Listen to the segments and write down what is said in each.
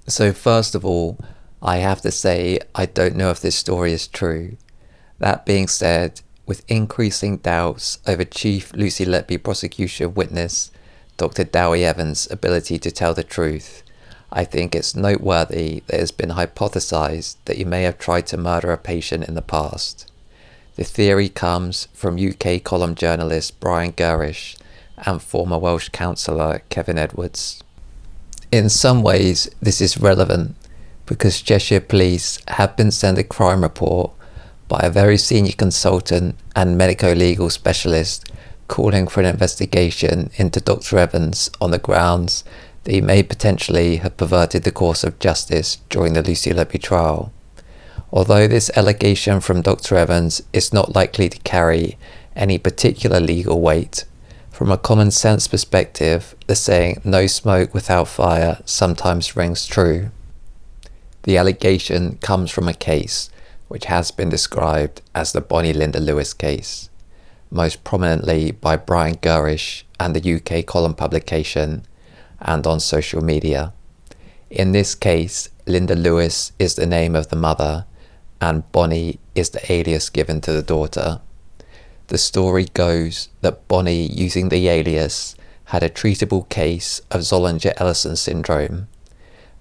So first of all, I have to say I don't know if this story is true. That being said, with increasing doubts over Chief Lucy Letby prosecution witness Dr. Dowie Evans' ability to tell the truth, I think it's noteworthy that it has been hypothesized that he may have tried to murder a patient in the past. The theory comes from UK column journalist Brian Gurish and former Welsh councillor Kevin Edwards. In some ways, this is relevant because Cheshire Police have been sent a crime report by a very senior consultant and medico-legal specialist calling for an investigation into Dr. Evans on the grounds that he may potentially have perverted the course of justice during the Lucy Letby trial. Although this allegation from Dr. Evans is not likely to carry any particular legal weight, from a common sense perspective, the saying "no smoke without fire" sometimes rings true. The allegation comes from a case which has been described as the Bonnie Linda Lewis case, most prominently by Brian Gurish and the UK column publication, and on social media. In this case, Linda Lewis is the name of the mother, and Bonnie is the alias given to the daughter. The story goes that Bonnie, using the alias, had a treatable case of Zollinger-Ellison syndrome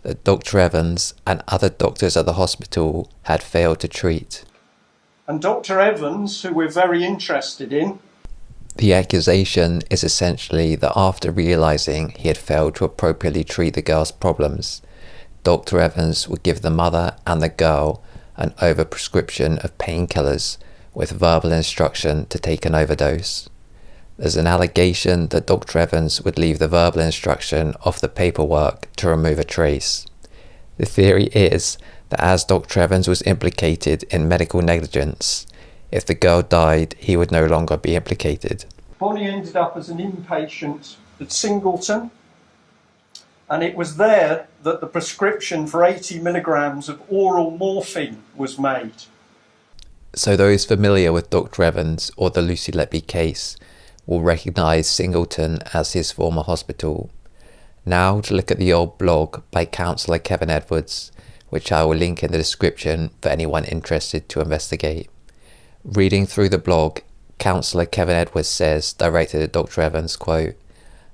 that Dr. Evans and other doctors at the hospital had failed to treat. And Dr. Evans, who we're very interested in. The accusation is essentially that after realising he had failed to appropriately treat the girl's problems, Dr. Evans would give the mother and the girl an overprescription of painkillers with verbal instruction to take an overdose. There's an allegation that Dr. Evans would leave the verbal instruction off the paperwork to remove a trace. The theory is that as Dr. Evans was implicated in medical negligence, if the girl died, he would no longer be implicated. Bonnie ended up as an inpatient at Singleton, and it was there that the prescription for 80 milligrams of oral morphine was made. So those familiar with Dr. Evans or the Lucy Letby case will recognise Singleton as his former hospital. Now to look at the old blog by counsellor Kevin Edwards, which I will link in the description for anyone interested to investigate. Reading through the blog, counsellor Kevin Edwards says, directed at Dr. Evans, quote,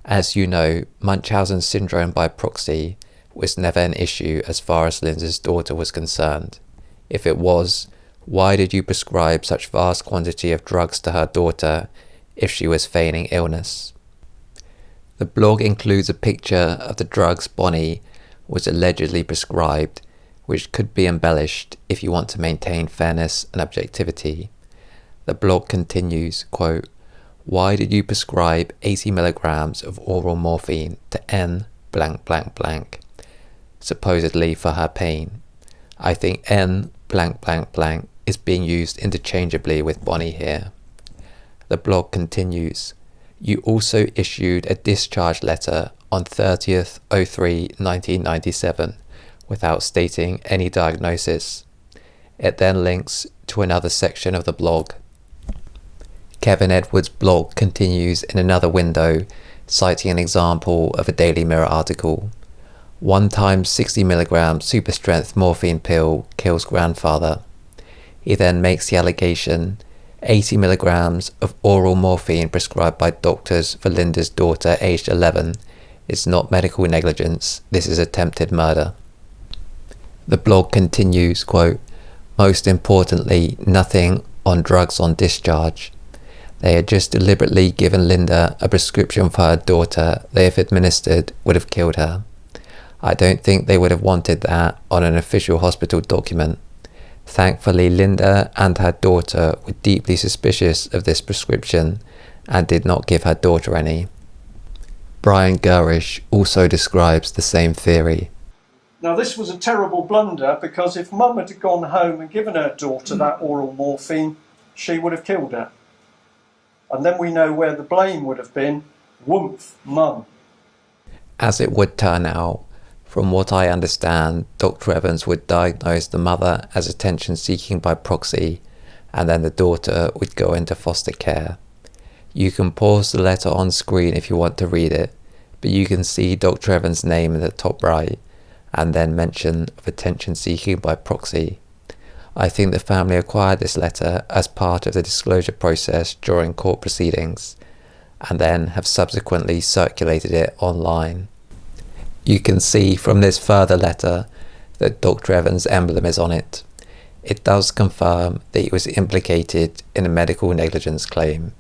"As you know, Munchausen syndrome by proxy was never an issue as far as Linda's daughter was concerned. If it was, why did you prescribe such vast quantity of drugs to her daughter if she was feigning illness?" The blog includes a picture of the drugs Bonnie was allegedly prescribed, which could be embellished if you want to maintain fairness and objectivity. The blog continues, quote, "Why did you prescribe 80 milligrams of oral morphine to N blank blank blank, supposedly for her pain? I think N blank blank blank is being used interchangeably with Bonnie here." The blog continues, "You also issued a discharge letter on 30th/03/1997 without stating any diagnosis." It then links to another section of the blog. Kevin Edwards' blog continues in another window, citing an example of a Daily Mirror article. "1 times 60 milligram super strength morphine pill kills grandfather." He then makes the allegation, 80 milligrams of oral morphine prescribed by doctors for Linda's daughter aged 11 is not medical negligence, this is attempted murder. The blog continues, quote, "Most importantly, nothing on drugs on discharge. They had just deliberately given Linda a prescription for her daughter they, if administered, would have killed her. I don't think they would have wanted that on an official hospital document. Thankfully, Linda and her daughter were deeply suspicious of this prescription and did not give her daughter any." Brian Gurish also describes the same theory. Now, this was a terrible blunder because if Mum had gone home and given her daughter that oral morphine, she would have killed her. And then we know where the blame would have been. Woomph, Mum. As it would turn out, from what I understand, Dr. Evans would diagnose the mother as attention-seeking by proxy, and then the daughter would go into foster care. You can pause the letter on screen if you want to read it, but you can see Dr. Evans' name in the top right, and then mention of attention seeking by proxy. I think the family acquired this letter as part of the disclosure process during court proceedings, and then have subsequently circulated it online. You can see from this further letter that Dr. Evans' emblem is on it. It does confirm that he was implicated in a medical negligence claim.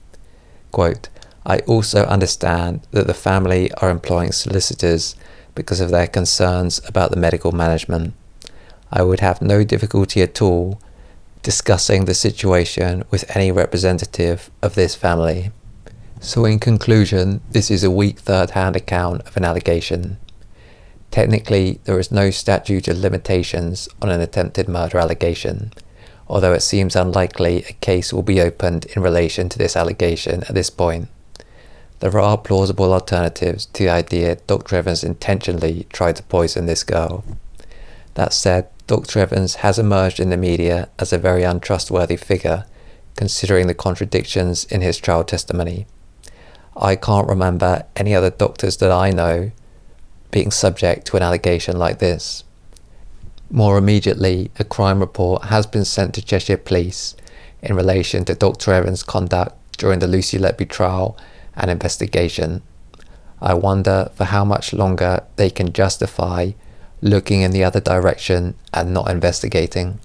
Quote, I also understand that the family are employing solicitors because of their concerns about the medical management. I would have no difficulty at all discussing the situation with any representative of this family. So in conclusion, this is a weak third-hand account of an allegation. Technically, there is no statute of limitations on an attempted murder allegation, although it seems unlikely a case will be opened in relation to this allegation at this point. There are plausible alternatives to the idea Dr. Evans intentionally tried to poison this girl. That said, Dr. Evans has emerged in the media as a very untrustworthy figure, considering the contradictions in his trial testimony. I can't remember any other doctors that I know being subject to an allegation like this. More immediately, a crime report has been sent to Cheshire Police in relation to Dr. Evans' conduct during the Lucy Letby trial and investigation. I wonder for how much longer they can justify looking in the other direction and not investigating.